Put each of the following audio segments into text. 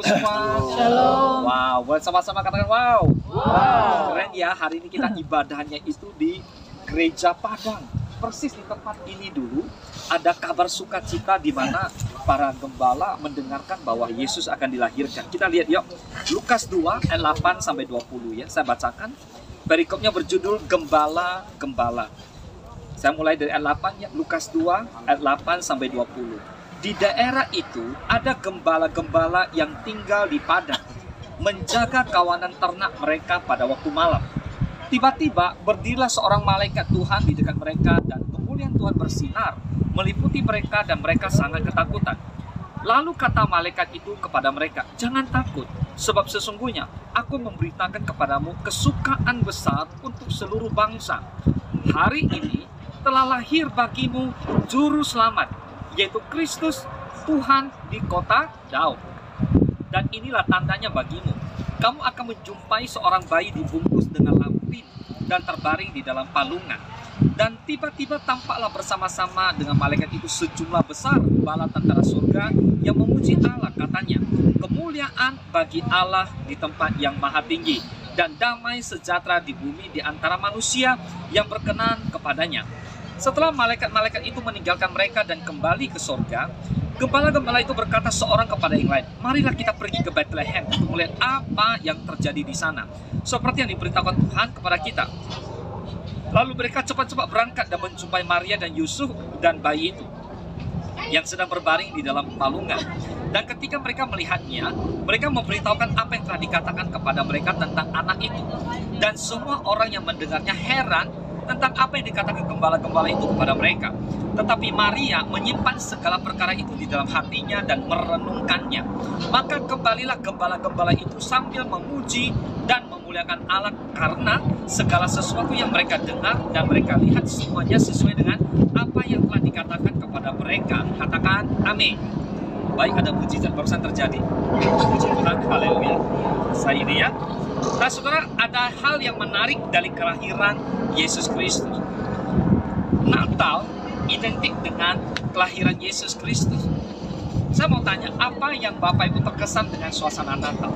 semua. Shalom. Wow, buat sama-sama katakan wow. Wow. Keren ya, hari ini kita ibadahnya itu di Gereja Padang. Persis di tempat ini dulu ada kabar sukacita di mana para gembala mendengarkan bahwa Yesus akan dilahirkan. Kita lihat yuk, Lukas 2 ayat 8 sampai 20 ya. Saya bacakan. Perikopnya berjudul Gembala-Gembala. Saya mulai dari ayat 8 ya, Lukas 2 ayat 8 sampai 20. Di daerah itu ada gembala-gembala yang tinggal di padang, menjaga kawanan ternak mereka pada waktu malam. Tiba-tiba berdirilah seorang malaikat Tuhan di dekat mereka dan kemuliaan Tuhan bersinar meliputi mereka dan mereka sangat ketakutan. Lalu kata malaikat itu kepada mereka, "Jangan takut, sebab sesungguhnya aku memberitakan kepadamu kesukaan besar untuk seluruh bangsa. Hari ini telah lahir bagimu juru selamat, yaitu Kristus Tuhan di kota Daud. Dan inilah tandanya bagimu. Kamu akan menjumpai seorang bayi dibungkus dengan lampin dan terbaring di dalam palungan. Dan tiba-tiba tampaklah bersama-sama dengan malaikat itu sejumlah besar bala tentara surga yang memuji Allah, katanya, kemuliaan bagi Allah di tempat yang maha tinggi, dan damai sejahtera di bumi di antara manusia yang berkenan kepadanya." Setelah malaikat-malaikat itu meninggalkan mereka dan kembali ke surga, gembala-gembala itu berkata seorang kepada yang lain, "Marilah kita pergi ke Bethlehem untuk melihat apa yang terjadi di sana, seperti yang diberitakan Tuhan kepada kita." Lalu mereka cepat-cepat berangkat dan menjumpai Maria dan Yusuf dan bayi itu yang sedang berbaring di dalam palungan. Dan ketika mereka melihatnya, mereka memberitahukan apa yang telah dikatakan kepada mereka tentang anak itu. Dan semua orang yang mendengarnya heran tentang apa yang dikatakan gembala-gembala itu kepada mereka. Tetapi Maria menyimpan segala perkara itu di dalam hatinya dan merenungkannya. Maka kembalilah gembala-gembala itu sambil memuji dan memuliakan Allah karena segala sesuatu yang mereka dengar dan mereka lihat semuanya sesuai dengan apa yang telah dikatakan kepada mereka. Katakan amin. Baik, ada mujizat barusan terjadi. Puji Tuhan, haleluya. Saya ini ya. Nah saudara, ada hal yang menarik dari kelahiran Yesus Kristus. Natal identik dengan kelahiran Yesus Kristus. Saya mau tanya, apa yang Bapak Ibu terkesan dengan suasana Natal?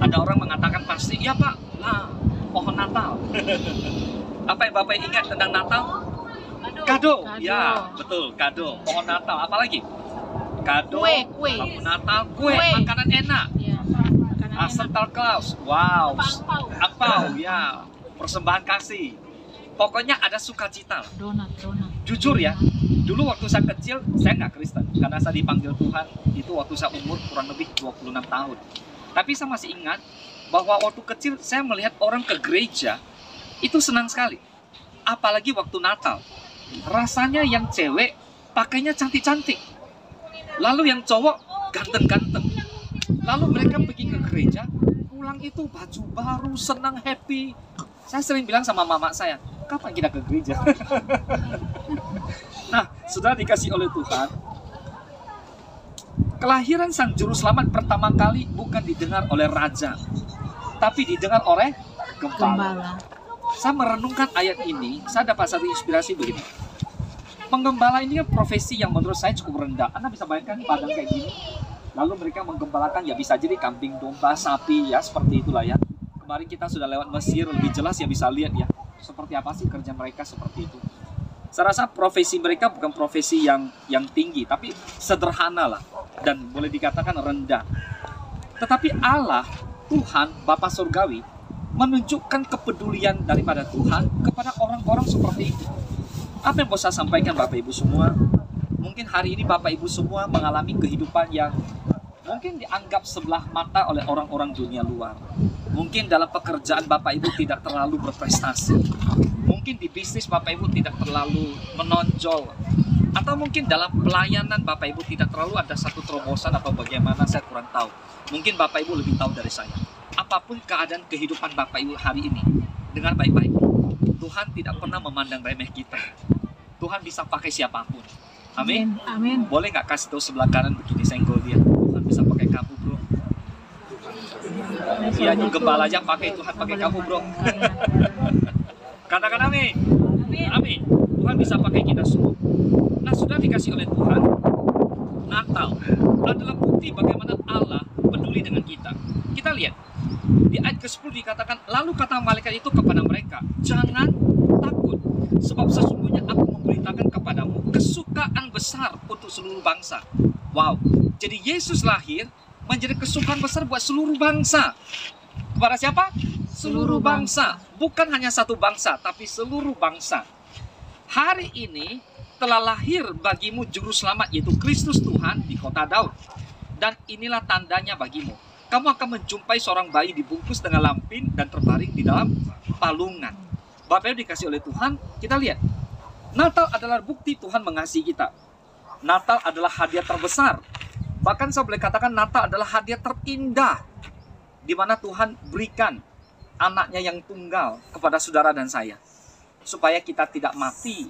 Ada orang mengatakan pasti, ya Pak, lah pohon Natal. Apa yang Bapak ingat tentang Natal? Kado. Ya, betul, kado. Pohon Natal, apalagi? Kado, Kue. lampu Natal, kue, makanan enak. Ya, Santa Claus, wow, angpau, ya, persembahan kasih. Pokoknya ada sukacita. Donat. Jujur ya, dulu waktu saya kecil, saya nggak Kristen. Karena saya dipanggil Tuhan, itu waktu saya umur kurang lebih 26 tahun. Tapi saya masih ingat bahwa waktu kecil saya melihat orang ke gereja, itu senang sekali. Apalagi waktu Natal. Rasanya yang cewek pakainya cantik-cantik. Lalu yang cowok ganteng-ganteng. Lalu mereka pergi ke gereja, pulang itu baju baru, senang, happy. Saya sering bilang sama mama saya, kapan kita ke gereja? Nah, sudah dikasih oleh Tuhan, kelahiran Sang Juru Selamat pertama kali bukan didengar oleh raja, tapi didengar oleh gembala. Saya merenungkan ayat ini, saya dapat satu inspirasi begini. Penggembala ini kan profesi yang menurut saya cukup rendah. Anda bisa bayangkan padang kayak gini, lalu mereka menggembalakan, ya bisa jadi kambing, domba, sapi, ya seperti itulah ya. Kemarin kita sudah lewat Mesir, lebih jelas ya bisa lihat ya, seperti apa sih kerja mereka seperti itu. Saya rasa profesi mereka bukan profesi yang tinggi, tapi sederhana lah, dan boleh dikatakan rendah. Tetapi Allah, Tuhan, Bapa Surgawi, menunjukkan kepedulian daripada Tuhan kepada orang-orang seperti itu. Apa yang mau saya sampaikan Bapak Ibu semua? Mungkin hari ini Bapak Ibu semua mengalami kehidupan yang mungkin dianggap sebelah mata oleh orang-orang dunia luar. Mungkin dalam pekerjaan Bapak Ibu tidak terlalu berprestasi. Mungkin di bisnis Bapak Ibu tidak terlalu menonjol. Atau mungkin dalam pelayanan Bapak Ibu tidak terlalu ada satu terobosan atau bagaimana, saya kurang tahu. Mungkin Bapak Ibu lebih tahu dari saya. Apapun keadaan kehidupan Bapak Ibu hari ini, dengar baik-baik. Tuhan tidak pernah memandang remeh kita. Tuhan bisa pakai siapapun. Amin. Amin. Boleh nggak kasih tahu sebelah kanan begini, senggol dia. Tuhan bisa pakai kamu, bro. Iya, gembala aja pakai, Tuhan pakai kamu, bro. Katakan amin. Amin. Tuhan bisa pakai kita semua. Nah, sudah dikasih oleh Tuhan, Natal adalah bukti bagaimana Allah peduli ke-10 dikatakan, lalu kata malaikat itu kepada mereka, jangan takut, sebab sesungguhnya aku memberitakan kepadamu kesukaan besar untuk seluruh bangsa. Wow, jadi Yesus lahir menjadi kesukaan besar buat seluruh bangsa. Kepada siapa? Seluruh bangsa. Bukan hanya satu bangsa, tapi seluruh bangsa. Hari ini telah lahir bagimu juru selamat, yaitu Kristus Tuhan di kota Daud. Dan inilah tandanya bagimu. Kamu akan menjumpai seorang bayi dibungkus dengan lampin dan terbaring di dalam palungan. Bapak Ibu dikasih oleh Tuhan, kita lihat. Natal adalah bukti Tuhan mengasihi kita. Natal adalah hadiah terbesar. Bahkan saya boleh katakan Natal adalah hadiah terindah, di mana Tuhan berikan anaknya yang tunggal kepada saudara dan saya, supaya kita tidak mati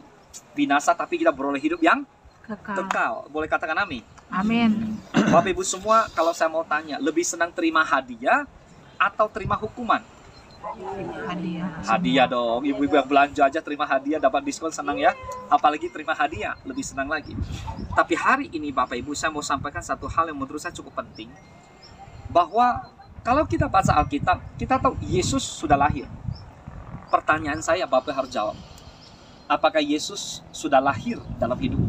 binasa, tapi kita beroleh hidup yang kekal. Boleh katakan amin? Amin. Bapak Ibu semua, kalau saya mau tanya, lebih senang terima hadiah atau terima hukuman? Hadiah dong. Ibu-ibu yang belanja aja terima hadiah, dapat diskon, senang ya. Apalagi terima hadiah, lebih senang lagi. Tapi hari ini Bapak Ibu, saya mau sampaikan satu hal yang menurut saya cukup penting, bahwa kalau kita baca Alkitab, kita tahu Yesus sudah lahir. Pertanyaan saya, Bapak harus jawab, apakah Yesus sudah lahir dalam hidup?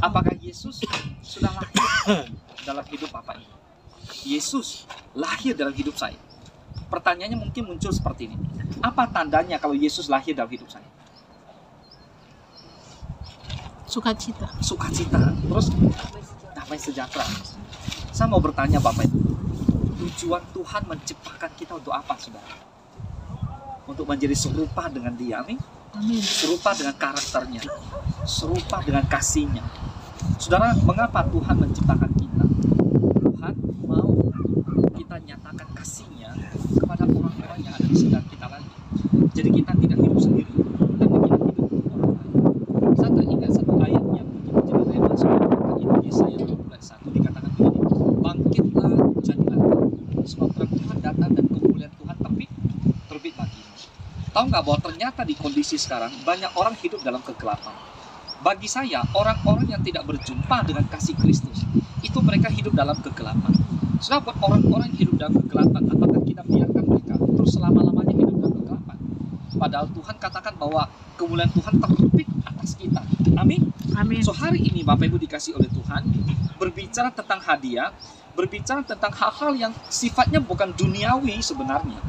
Apakah Yesus sudah lahir dalam hidup Bapak ini? Yesus lahir dalam hidup saya. Pertanyaannya mungkin muncul seperti ini. Apa tandanya kalau Yesus lahir dalam hidup saya? Sukacita. Sukacita. Terus damai sejahtera. Saya mau bertanya Bapak Ibu, tujuan Tuhan menciptakan kita untuk apa, saudara? Untuk menjadi serupa dengan Dia, amin? Amin. Serupa dengan karakternya, serupa dengan kasihnya. Saudara, mengapa Tuhan menciptakan kita? Tuhan mau kita nyatakan kasihnya kepada orang-orang yang ada di sekitar kita lagi. Jadi kita tidak hidup sendiri, tapi kita hidup untuk orang lain. Saya teringat satu ayat yang begitu jelas, ayat masuk itu Yesaya 21 dikatakan begini, bangkitlah jadilah terang, sebab terang Tuhan datang dan kemuliaan Tuhan terbit bagimu. Tahu nggak bahwa ternyata di kondisi sekarang banyak orang hidup dalam kegelapan. Bagi saya, orang-orang yang tidak berjumpa dengan kasih Kristus, itu mereka hidup dalam kegelapan. Sebab buat orang-orang yang hidup dalam kegelapan, apakah kita biarkan mereka terus selama-lamanya hidup dalam kegelapan? Padahal Tuhan katakan bahwa kemuliaan Tuhan terbit atas kita. Amin? Amin. So hari ini Bapak Ibu dikasih oleh Tuhan, berbicara tentang hadiah, berbicara tentang hal-hal yang sifatnya bukan duniawi sebenarnya.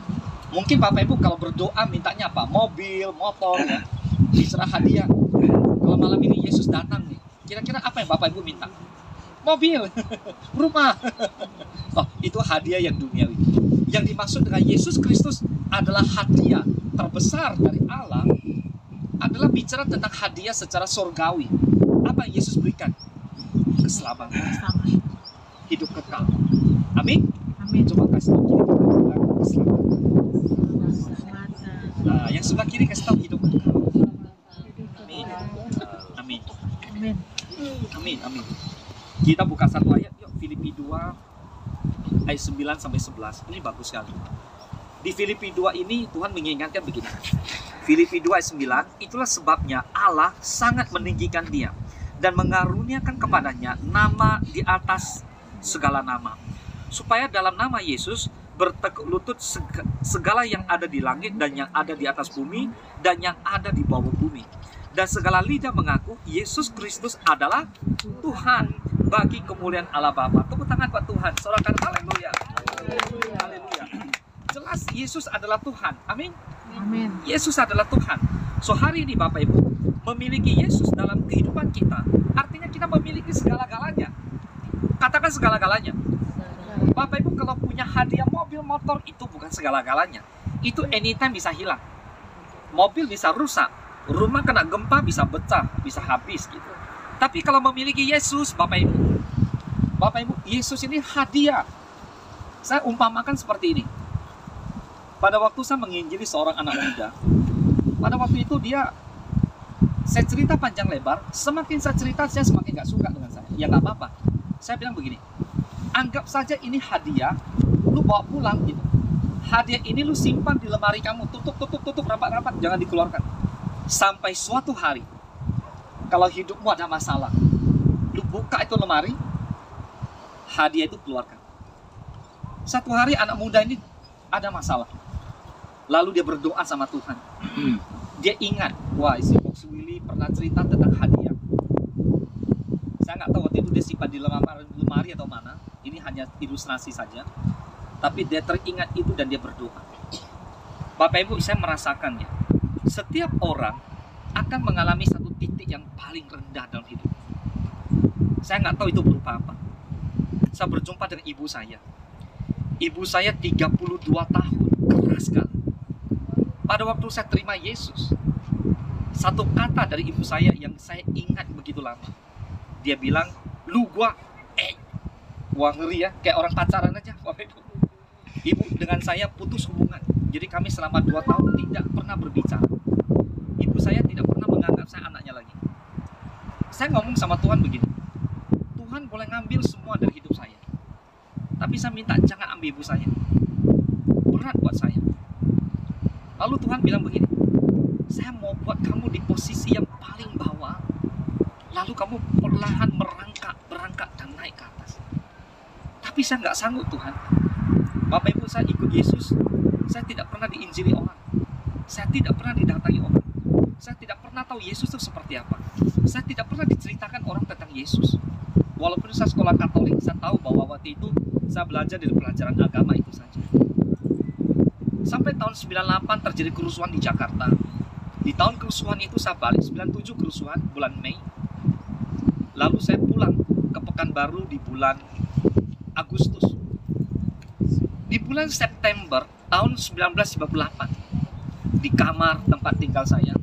Mungkin Bapak Ibu kalau berdoa mintanya apa? Mobil, motor, ya. Bicara hadiah. Kalau malam ini Yesus datang nih, kira-kira apa yang Bapak Ibu minta? Mobil, rumah. Oh, itu hadiah yang duniawi. Yang dimaksud dengan Yesus Kristus adalah hadiah terbesar dari Allah, adalah bicara tentang hadiah secara surgawi. Apa yang Yesus berikan? Keselamatan, hidup kekal. Amin? Amin. Coba kasih tahu kiri kita keselamatan. Nah, yang sebelah kiri kasih tahu hidup kekal. Amin. Amin. Amin. Amin. Amin. Kita buka satu ayat, yuk, Filipi 2 ayat 9 sampai 11. Ini bagus sekali. Di Filipi 2 ini Tuhan mengingatkan begini. Filipi 2 ayat 9, itulah sebabnya Allah sangat meninggikan Dia dan mengaruniakan kepadanya nama di atas segala nama, supaya dalam nama Yesus bertekuk lutut segala yang ada di langit dan yang ada di atas bumi dan yang ada di bawah bumi, dan segala lidah mengaku Yesus Kristus adalah Tuhan, bagi kemuliaan Allah Bapa. Tepuk tangan buat Tuhan. Sorakan haleluya. Haleluya. Jelas Yesus adalah Tuhan. Amin. Amin. Yesus adalah Tuhan. So hari ini Bapak Ibu, memiliki Yesus dalam kehidupan kita, artinya kita memiliki segala-galanya. Katakan segala-galanya. Bapak Ibu kalau punya hadiah mobil, motor, itu bukan segala-galanya. Itu anytime bisa hilang. Mobil bisa rusak, rumah kena gempa bisa pecah, bisa habis gitu. Tapi kalau memiliki Yesus, Bapak Ibu, Yesus ini hadiah. Saya umpamakan seperti ini. Pada waktu saya menginjili seorang anak muda, pada waktu itu saya cerita panjang lebar, semakin saya cerita, saya semakin gak suka dengan saya. Ya gak apa-apa. Saya bilang begini, anggap saja ini hadiah, lu bawa pulang gitu. Hadiah ini lu simpan di lemari kamu, tutup, rapat-rapat, jangan dikeluarkan. Sampai suatu hari, kalau hidupmu ada masalah, lu buka itu lemari, hadiah itu keluarkan. Satu hari anak muda ini ada masalah. Lalu dia berdoa sama Tuhan. Dia ingat, wah si Box Willy pernah cerita tentang hadiah. Saya nggak tahu waktu itu dia simpan di lemari atau mana. Ini hanya ilustrasi saja. Tapi dia teringat itu dan dia berdoa. Bapak Ibu, saya merasakannya. Setiap orang akan mengalami satu titik yang paling rendah dalam hidup. Saya nggak tahu itu berupa apa. Saya berjumpa dengan ibu saya. Ibu saya 32 tahun, keras sekali. Pada waktu saya terima Yesus, satu kata dari ibu saya yang saya ingat begitu lama. Dia bilang, lu gua, wah ngeri ya, kayak orang pacaran aja. Ibu dengan saya putus hubungan. Jadi kami selama 2 tahun tidak pernah berbicara. Ibu saya tidak pernah menganggap saya anaknya lagi. Saya ngomong sama Tuhan begini, Tuhan boleh ngambil semua dari hidup saya, tapi saya minta jangan ambil ibu saya. Berat buat saya. Lalu Tuhan bilang begini, saya mau buat kamu di posisi yang paling bawah, lalu kamu perlahan berangkat dan naik ke atas. Tapi saya nggak sanggup Tuhan. Bapak Ibu, saya ikut Yesus, saya tidak pernah diinjili orang, saya tidak pernah didatangi orang, saya tidak pernah tahu Yesus itu seperti apa, saya tidak pernah diceritakan orang tentang Yesus. Walaupun saya sekolah Katolik, saya tahu bahwa waktu itu saya belajar dari pelajaran agama itu saja. Sampai tahun 98 terjadi kerusuhan di Jakarta. Di tahun kerusuhan itu saya balik, 97 kerusuhan, bulan Mei. Lalu saya pulang ke Pekanbaru di bulan Agustus. Di bulan September tahun 1958, di kamar tempat tinggal saya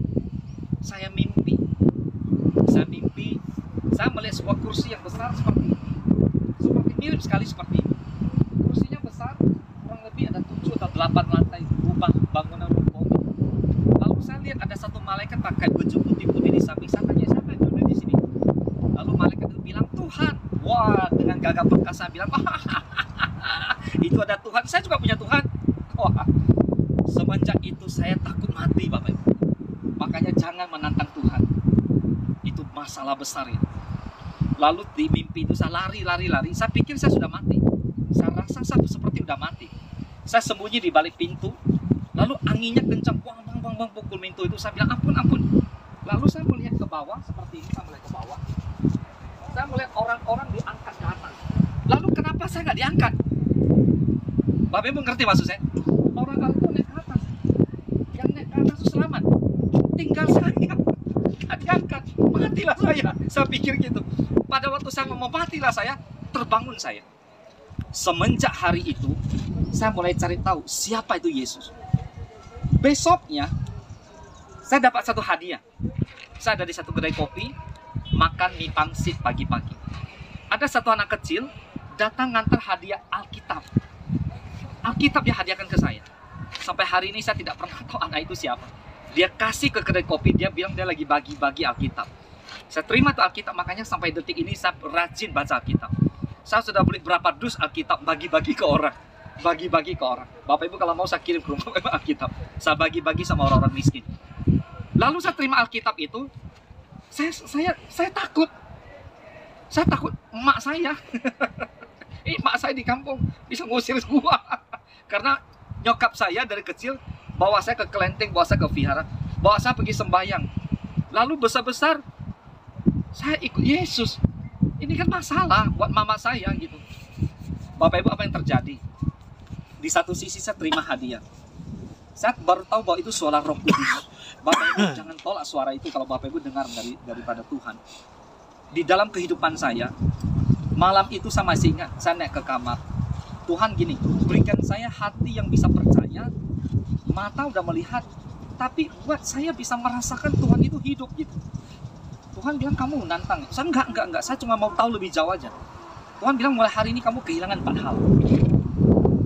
mimpi. Saya melihat sebuah kursi yang besar seperti ini. Mirip sekali seperti ini. Kursinya besar, kurang lebih ada 7 atau 8 lantai rumah, bangunan rumah. Lalu saya lihat ada satu malaikat pakai baju putih-putih di samping. Saya tanya, siapa yang duduk di sini? Lalu malaikat itu bilang, Tuhan. Wah, dengan gagah perkasa bilang, itu ada Tuhan. Saya juga punya Tuhan. Wah, semenjak itu saya takut mati, Bapak Ibu. Makanya jangan menantang Tuhan. Itu masalah besar itu. Lalu di mimpi itu saya lari. Saya pikir saya sudah mati. Saya rasa saya seperti sudah mati. Saya sembunyi di balik pintu. Lalu anginnya kencang, bang pukul pintu itu. Saya bilang ampun. Lalu saya melihat ke bawah seperti ini. Saya melihat ke bawah. Saya melihat orang-orang diangkat ke atas. Lalu kenapa saya nggak diangkat? Bapak Ibu ngerti maksud saya? Orang-orang itu naik ke atas. Yang naik ke atas itu selamat. Tinggal saya nggak diangkat. Matilah saya. Saya pikir gitu. Pada waktu saya mau matilah saya, terbangun saya. Semenjak hari itu, saya mulai cari tahu siapa itu Yesus. Besoknya, saya dapat satu hadiah. Saya ada di satu kedai kopi, makan mie pangsit pagi-pagi. Ada satu anak kecil datang ngantar hadiah Alkitab. Alkitab dia hadiahkan ke saya. Sampai hari ini saya tidak pernah tahu anak itu siapa. Dia kasih ke kedai kopi, dia bilang dia lagi bagi-bagi Alkitab. Saya terima tuh Alkitab, makanya sampai detik ini saya rajin baca Alkitab. Saya sudah beli berapa dus Alkitab, bagi-bagi ke orang. Bapak Ibu kalau mau saya kirim ke rumah Alkitab. Saya bagi-bagi sama orang-orang miskin. Lalu saya terima Alkitab itu, saya takut. Saya takut emak saya. Emak saya di kampung bisa ngusir gua. Karena nyokap saya dari kecil bawa saya ke kelenteng, bawa saya ke vihara, bawa saya pergi sembahyang. Lalu besar-besar saya ikut Yesus. Ini kan masalah buat mama saya gitu. Bapak Ibu, apa yang terjadi? Di satu sisi saya terima hadiah. Saya baru tahu bahwa itu suara Roh Kudus. Bapak Ibu jangan tolak suara itu kalau Bapak Ibu dengar daripada Tuhan. Di dalam kehidupan saya, malam itu saya masih ingat, saya naik ke kamar. Tuhan gini, berikan saya hati yang bisa percaya, mata udah melihat, tapi buat saya bisa merasakan Tuhan itu hidup gitu. Tuhan bilang kamu nantang. Saya enggak. Saya cuma mau tahu lebih jauh aja. Tuhan bilang mulai hari ini kamu kehilangan 4 hal.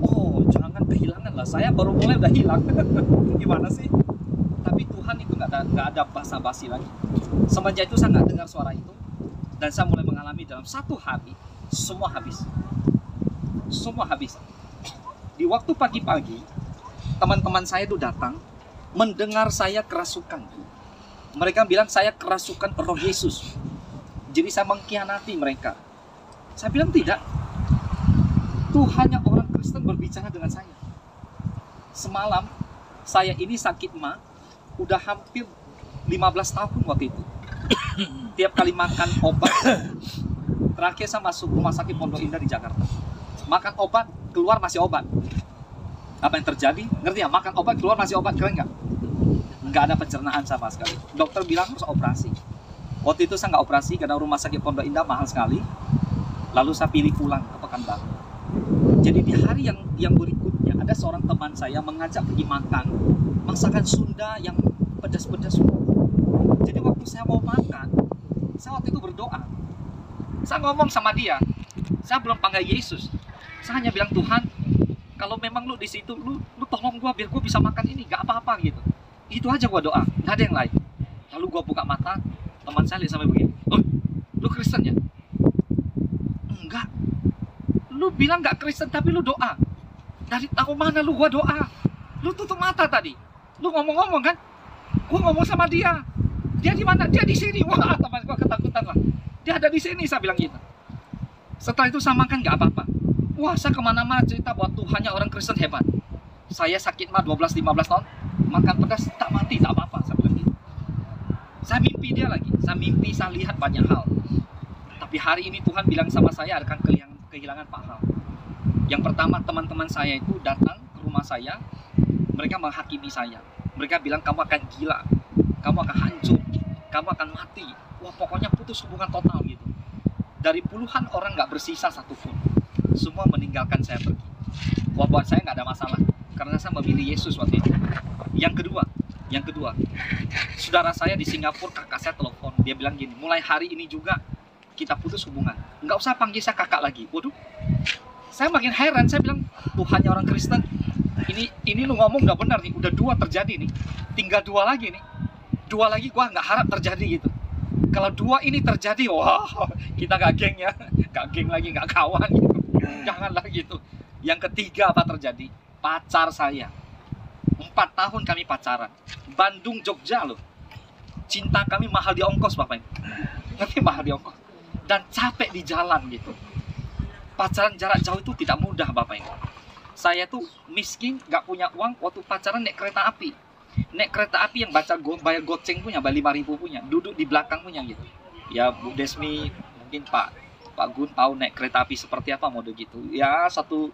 Oh, jangan kehilangan lah. Saya baru mulai udah hilang. Gimana sih? Tapi Tuhan itu nggak ada basa-basi lagi. Semenjak itu saya nggak dengar suara itu. Dan saya mulai mengalami dalam satu hari, semua habis. Semua habis. Di waktu pagi-pagi, teman-teman saya itu datang, mendengar saya kerasukan. Mereka bilang saya kerasukan Roh Yesus. Jadi saya mengkhianati mereka. Saya bilang tidak. Tuhannya orang Kristen berbicara dengan saya. Semalam saya ini sakit mah udah hampir 15 tahun waktu itu. Tiap kali makan obat, terakhir saya masuk rumah sakit Pondok Indah di Jakarta. Makan obat, keluar masih obat. Apa yang terjadi? Ngerti ya? Makan obat, keluar masih obat. Keren nggak? Nggak ada pencernaan sama sekali. Dokter bilang harus operasi. Waktu itu saya nggak operasi karena rumah sakit Pondok Indah mahal sekali. Lalu saya pilih pulang ke Pekanbaru. Jadi di hari yang berikutnya ada seorang teman saya mengajak pergi makan masakan Sunda yang pedas-pedas. Jadi waktu saya mau makan, saya waktu itu berdoa. Saya ngomong sama dia, saya belum panggil Yesus. Saya hanya bilang, Tuhan, kalau memang lu di situ, lu tolong gua biar gua bisa makan ini, gak apa-apa gitu. Itu aja gua doa, nggak ada yang lain. Lalu gua buka mata, teman saya lihat sampai begini. Oh, lu Kristen ya? Enggak. Lu bilang gak Kristen tapi lu doa. Dari tahu mana lu gua doa? Lu tutup mata tadi. Lu ngomong-ngomong kan? Gua ngomong sama dia. Dia di mana? Dia di sini. Wah, teman gua ketakutan lah. Dia ada di sini, saya bilang gitu. Setelah itu saya makan gak apa-apa. Wah, saya kemana-mana cerita bahwa Tuhannya orang Kristen hebat. Saya sakit mah 12-15 tahun, makan pedas tak mati, tak apa-apa, saya bilang gitu. Saya mimpi dia lagi. Saya mimpi, saya lihat banyak hal. Tapi hari ini Tuhan bilang sama saya akan kehilangan 4 hal. Yang pertama, teman-teman saya itu datang ke rumah saya. Mereka menghakimi saya. Mereka bilang kamu akan gila, kamu akan hancur, kamu akan mati. Wah, pokoknya putus hubungan total gitu. Dari puluhan orang gak bersisa satupun. Semua meninggalkan saya pergi. Wah, buat saya gak ada masalah karena saya memilih Yesus waktu itu. Yang kedua, saudara saya di Singapura, kakak saya telepon. Dia bilang gini, mulai hari ini juga kita putus hubungan. Nggak usah panggil saya kakak lagi. Waduh, saya makin heran. Saya bilang, Tuhannya orang Kristen. Ini lu ngomong udah benar nih. Udah 2 terjadi nih. Tinggal 2 lagi nih. 2 lagi gua nggak harap terjadi gitu. Kalau 2 ini terjadi, wah, kita nggak geng ya. Nggak geng lagi, nggak kawan gitu. Janganlah gitu. Yang ketiga apa terjadi? Pacar saya. 4 tahun kami pacaran. Bandung, Jogja loh. Cinta kami mahal di ongkos, Bapak. Tapi mahal di ongkos. Dan capek di jalan gitu. Pacaran jarak jauh itu tidak mudah, Bapak Ibu. Saya tuh miskin, gak punya uang. Waktu pacaran naik kereta api. Naik kereta api yang bayar goceng punya, bayar 5.000 punya. Duduk di belakang punya gitu. Ya Bu Desmi, mungkin Pak Gun tahu naik kereta api seperti apa mode gitu. Ya satu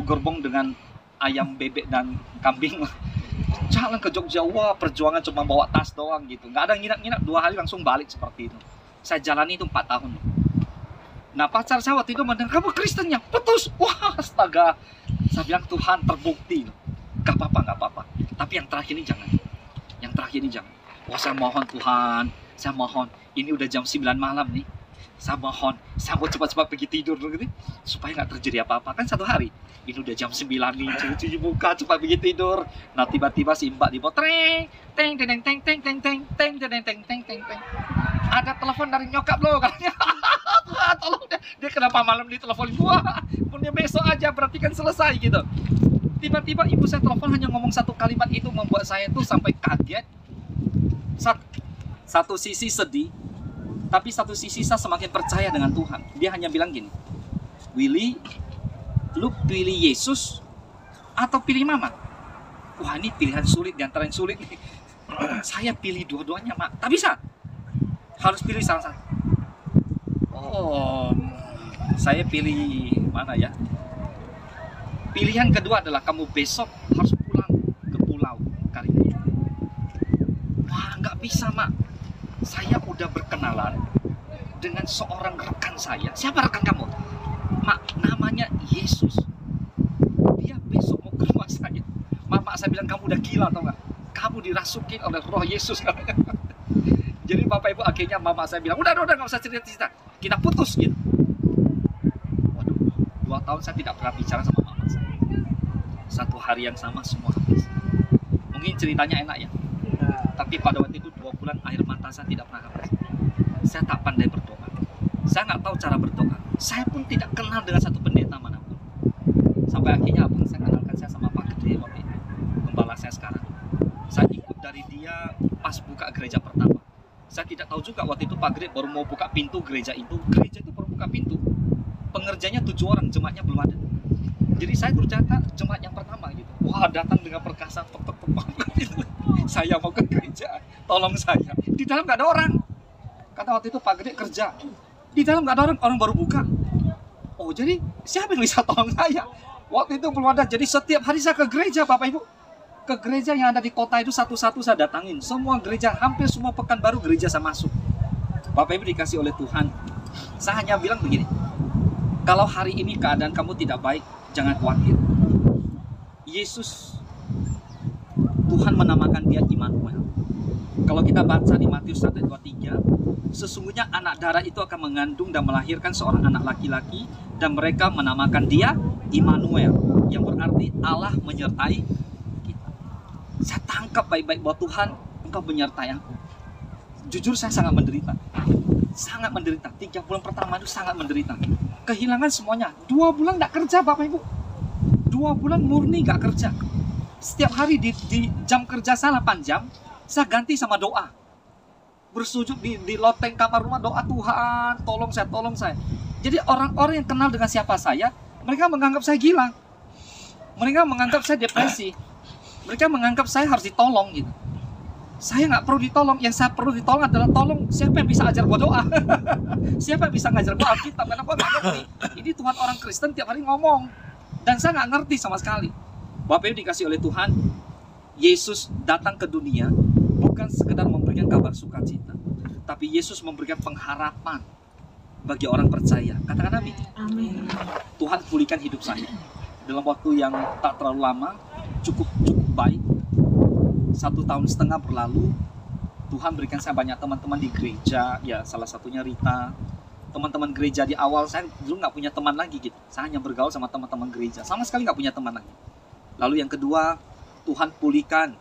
gerbong dengan ayam, bebek, dan kambing. Jalan ke Jogja, wah perjuangan cuma bawa tas doang gitu. Gak ada nginap-nginap, 2 hari langsung balik seperti itu. Saya jalani itu 4 tahun. Nah, pacar saya waktu itu mendengar, kamu Kristen ya? Putus. Wah, astaga. Saya bilang, Tuhan terbukti. Gak apa-apa. Tapi yang terakhir ini jangan. Yang terakhir ini jangan. Wah, saya mohon Tuhan. Saya mohon. Ini udah jam 9 malam nih. Saya mohon. Saya mau cepat-cepat pergi tidur gitu. Supaya gak terjadi apa-apa. Kan 1 hari. Ini udah jam 9 nih. Cuci muka, cepat pergi tidur. Nah, tiba-tiba si mbak di bawah. Teng. Ada telepon dari nyokap lo katanya. Tolong dia kenapa malam ini telepon gua? Punya besok aja, berarti kan selesai gitu. Tiba-tiba ibu saya telepon hanya ngomong 1 kalimat itu membuat saya tuh sampai kaget. Satu sisi sedih, tapi satu sisi saya semakin percaya dengan Tuhan. Dia hanya bilang gini, Willy, lu pilih Yesus atau pilih Mama? Wah, ini pilihan sulit, diantara yang sulit nih. Saya pilih dua-duanya, Mak. Tak bisa. Harus pilih salah satu. Oh, saya pilih mana ya? Pilihan kedua adalah kamu besok harus pulang ke Pulau Karimun. Wah, nggak bisa, Mak. Saya udah berkenalan dengan seorang rekan saya. Siapa rekan kamu? Mak, namanya Yesus. Dia besok mau ke rumah saya. Mama saya bilang, kamu udah gila atau nggak? Kamu dirasukin oleh roh Yesus. Jadi Bapak Ibu, akhirnya mama saya bilang, udah nggak usah cerita-cerita, kita putus gitu. Waduh, 2 tahun saya tidak pernah bicara sama mama saya. 1 hari yang sama semua habis. Mungkin ceritanya enak ya, tapi pada waktu itu 2 bulan air mata saya tidak pernah habis. Saya tak pandai berdoa. Saya nggak tahu cara berdoa. Saya pun tidak kenal dengan satu pendeta manapun. Sampai akhirnya abang saya kenalkan saya sama Pak Gede waktu itu, gembala saya sekarang. Saya ikut dari dia pas buka gereja pertama. Saya tidak tahu juga waktu itu Pak Gede baru mau buka pintu gereja itu. Gereja itu baru buka pintu. Pengerjanya 7 orang, jemaatnya belum ada. Jadi saya tercatat jemaat yang pertama gitu. Wah, datang dengan perkasan tok-tok-tok. Saya mau ke gereja, tolong saya. Di dalam nggak ada orang. Kata waktu itu Pak Gede kerja. Di dalam nggak ada orang, orang baru buka. Oh, jadi siapa yang bisa tolong saya? Waktu itu belum ada. Jadi setiap hari saya ke gereja, Bapak Ibu. Ke gereja yang ada di kota itu satu-satu saya datangin. Semua gereja, hampir semua Pekanbaru gereja saya masuk. Bapak Ibu dikasih oleh Tuhan. Saya hanya bilang begini. Kalau hari ini keadaan kamu tidak baik, jangan khawatir. Yesus, Tuhan menamakan dia Immanuel. Kalau kita baca di Matius 1:23, sesungguhnya anak darah itu akan mengandung dan melahirkan seorang anak laki-laki, dan mereka menamakan dia Immanuel, yang berarti Allah menyertai kita. Saya tangkap baik-baik bahwa Tuhan, Engkau menyertai aku. Jujur saya sangat menderita. Sangat menderita. 3 bulan pertama itu sangat menderita. Kehilangan semuanya. 2 bulan gak kerja, Bapak Ibu. 2 bulan murni gak kerja. Setiap hari di jam kerja saya 8 jam, saya ganti sama doa. Bersujud di loteng kamar rumah, doa, Tuhan tolong saya. Jadi orang-orang yang kenal dengan siapa saya, mereka menganggap saya gila. Mereka menganggap saya depresi. Mereka menganggap saya harus ditolong gitu. Saya nggak perlu ditolong. Yang saya perlu ditolong adalah tolong siapa yang bisa ajar gua doa. Siapa yang bisa ngajar gua Alkitab. Karena gua nggak ngerti. Ini Tuhan orang Kristen tiap hari ngomong. Dan saya nggak ngerti sama sekali. Bapak Ibu dikasih oleh Tuhan, Yesus datang ke dunia bukan sekedar memberikan kabar sukacita, tapi Yesus memberikan pengharapan bagi orang percaya. Katakan amin. Amin. Tuhan pulihkan hidup saya dalam waktu yang tak terlalu lama, cukup baik. 1,5 tahun berlalu, Tuhan berikan saya banyak teman-teman di gereja. Ya, salah satunya Rita. Teman-teman gereja di awal saya dulu nggak punya teman lagi gitu. Saya hanya bergaul sama teman-teman gereja, sama sekali nggak punya teman lagi. Lalu yang kedua, Tuhan pulihkan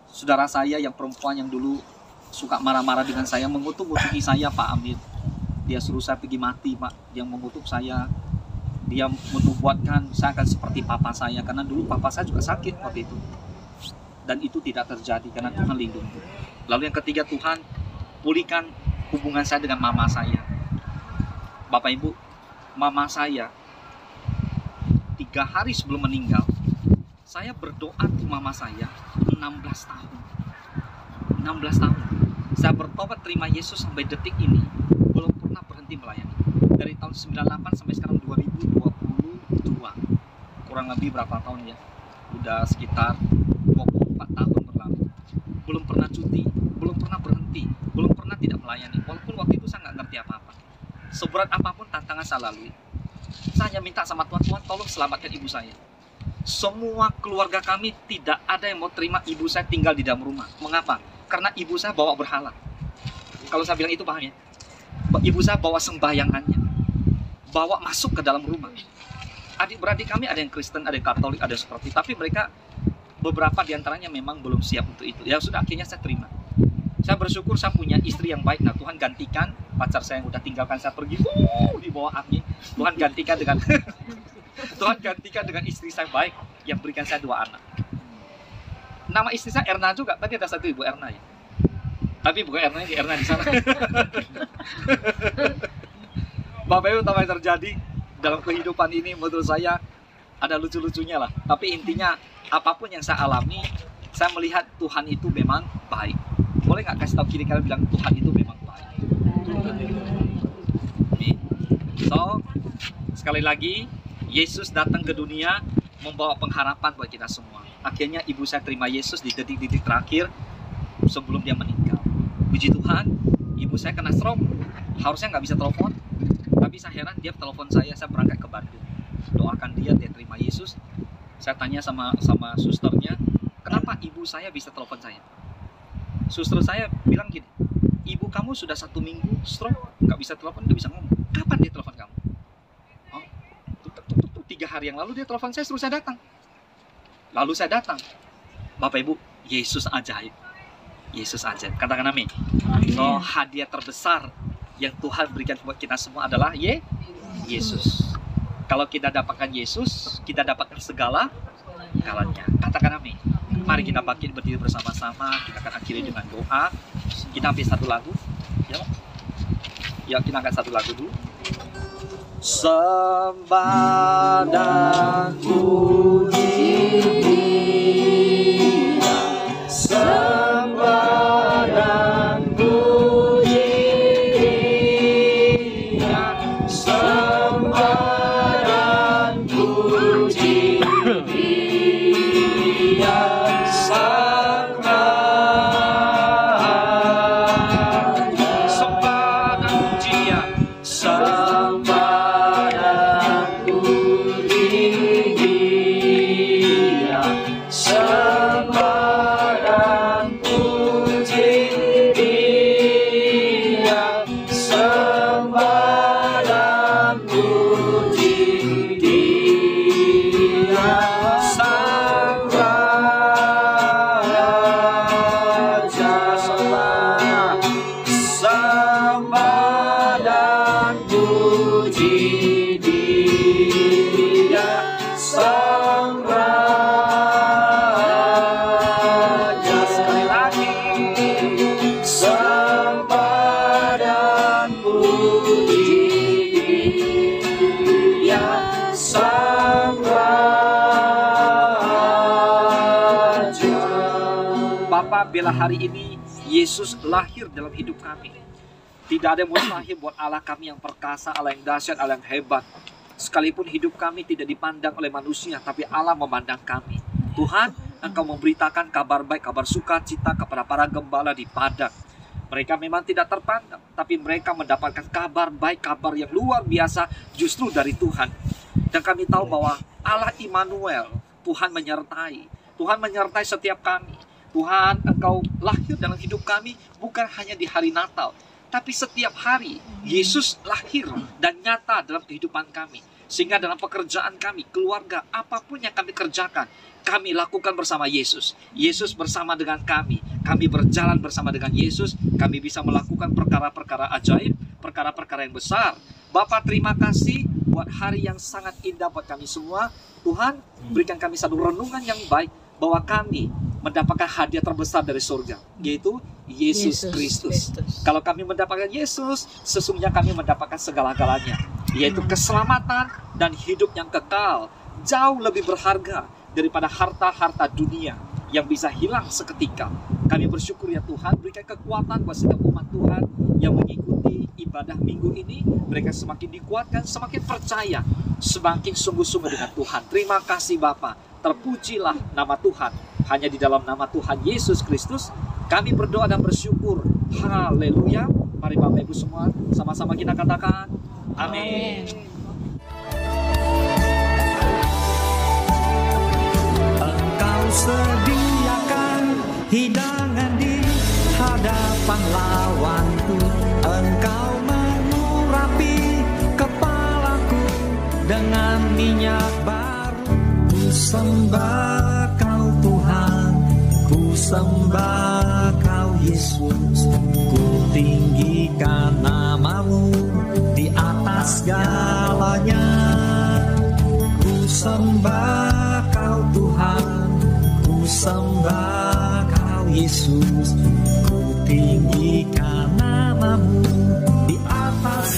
saudara saya yang perempuan yang dulu suka marah-marah dengan saya, mengutuk-ngutuki saya, Pak Amir. Dia suruh saya pergi mati, Pak. Dia mengutuk saya. Dia menubuatkan saya akan seperti papa saya, karena dulu papa saya juga sakit waktu itu. Dan itu tidak terjadi karena Tuhan lindungi. Lalu yang ketiga, Tuhan pulihkan hubungan saya dengan mama saya. Bapak Ibu, mama saya 3 hari sebelum meninggal, saya berdoa untuk mama saya 16 tahun. 16 tahun. Saya bertobat terima Yesus sampai detik ini, belum pernah berhenti melayani. Dari tahun 98 sampai sekarang 2022. Kurang lebih berapa tahun ya? Udah sekitar 24 tahun berlalu. Belum pernah cuti, belum pernah berhenti, belum pernah tidak melayani. Walaupun waktu itu saya nggak ngerti apa-apa. Seberat apapun tantangan saya lalui, saya hanya minta sama Tuhan, Tuhan tolong selamatkan ibu saya. Semua keluarga kami tidak ada yang mau terima ibu saya tinggal di dalam rumah. Mengapa? Karena ibu saya bawa berhala. Kalau saya bilang itu paham ya? Ibu saya bawa sembahyangannya, bawa masuk ke dalam rumah. Adik-beradik kami ada yang Kristen, ada yang Katolik, ada yang seperti. Tapi mereka, beberapa diantaranya memang belum siap untuk itu. Ya sudah, akhirnya saya terima. Saya bersyukur saya punya istri yang baik. Nah, Tuhan gantikan pacar saya yang udah tinggalkan saya pergi di bawah angin. Tuhan gantikan dengan Tuhan gantikan dengan istri saya baik yang berikan saya 2 anak. Nama istri saya Erna juga. Tadi ada satu ibu Erna ya. Tapi bukan Erna ini, Erna di sana. Bapak Ibu, apa yang terjadi dalam kehidupan ini menurut saya ada lucu-lucunya lah. Tapi intinya apapun yang saya alami, saya melihat Tuhan itu memang baik. Boleh nggak kasih tahu kiri kanan bilang Tuhan itu memang baik. So, sekali lagi, Yesus datang ke dunia membawa pengharapan buat kita semua. Akhirnya ibu saya terima Yesus di detik-detik terakhir sebelum dia meninggal. Puji Tuhan, ibu saya kena stroke. Harusnya nggak bisa telepon, tapi saya heran dia telepon saya berangkat ke Bandung. Doakan dia terima Yesus. Saya tanya sama susternya, kenapa ibu saya bisa telepon saya? Suster saya bilang gini, ibu kamu sudah 1 minggu stroke, nggak bisa telepon, nggak bisa ngomong. Kapan dia telepon kamu? Oh, 3 hari yang lalu dia telepon saya, suruh saya datang. Lalu saya datang. Bapak Ibu, Yesus ajaib. Yesus ajaib. Katakan amin. So, hadiah terbesar yang Tuhan berikan buat kita semua adalah Yesus. Kalau kita dapatkan Yesus, kita dapatkan segala-galanya. Katakan amin. Mari kita bangkit berdiri bersama-sama. Kita akan akhiri dengan doa. Kita ambil satu lagu. Ya, kita angkat satu lagu dulu. Sembah dan puji bila hari ini Yesus lahir dalam hidup kami. Tidak ada yang mustahil buat Allah kami yang perkasa, Allah yang dahsyat, Allah yang hebat. Sekalipun hidup kami tidak dipandang oleh manusia, tapi Allah memandang kami. Tuhan, Engkau memberitakan kabar baik, kabar sukacita kepada para gembala di Padang. Mereka memang tidak terpandang, tapi mereka mendapatkan kabar baik, kabar yang luar biasa justru dari Tuhan. Dan kami tahu bahwa Allah Immanuel, Tuhan menyertai. Tuhan menyertai setiap kami. Tuhan, Engkau lahir dalam hidup kami bukan hanya di hari Natal, tapi setiap hari Yesus lahir dan nyata dalam kehidupan kami. Sehingga dalam pekerjaan kami, keluarga, apapun yang kami kerjakan, kami lakukan bersama Yesus. Yesus bersama dengan kami. Kami berjalan bersama dengan Yesus. Kami bisa melakukan perkara-perkara ajaib, perkara-perkara yang besar. Bapak, terima kasih buat hari yang sangat indah buat kami semua. Tuhan, berikan kami satu renungan yang baik bahwa kami mendapatkan hadiah terbesar dari surga, yaitu Yesus Kristus. Kalau kami mendapatkan Yesus, sesungguhnya kami mendapatkan segala-galanya, yaitu keselamatan dan hidup yang kekal, jauh lebih berharga daripada harta-harta dunia yang bisa hilang seketika. Kami bersyukur ya Tuhan, berikan kekuatan buat setiap umat Tuhan yang mengikuti ibadah minggu ini. Mereka semakin dikuatkan, semakin percaya, semakin sungguh-sungguh dengan Tuhan. Terima kasih Bapa, terpujilah nama Tuhan. Hanya di dalam nama Tuhan Yesus Kristus kami berdoa dan bersyukur. Haleluya. Mari Bapak Ibu semua sama-sama kita katakan amin. Engkau sediakan hidangan di hadapan lawanku. Engkau mengurapi kepalaku dengan minyak baru. Ku sembah Kau Tuhan, ku sembah Kau Yesus. Ku tinggikan nama-Mu di atas segalanya. Ku sembah Kau Tuhan, ku sembah Kau Yesus. Ku tinggikan nama-Mu di atas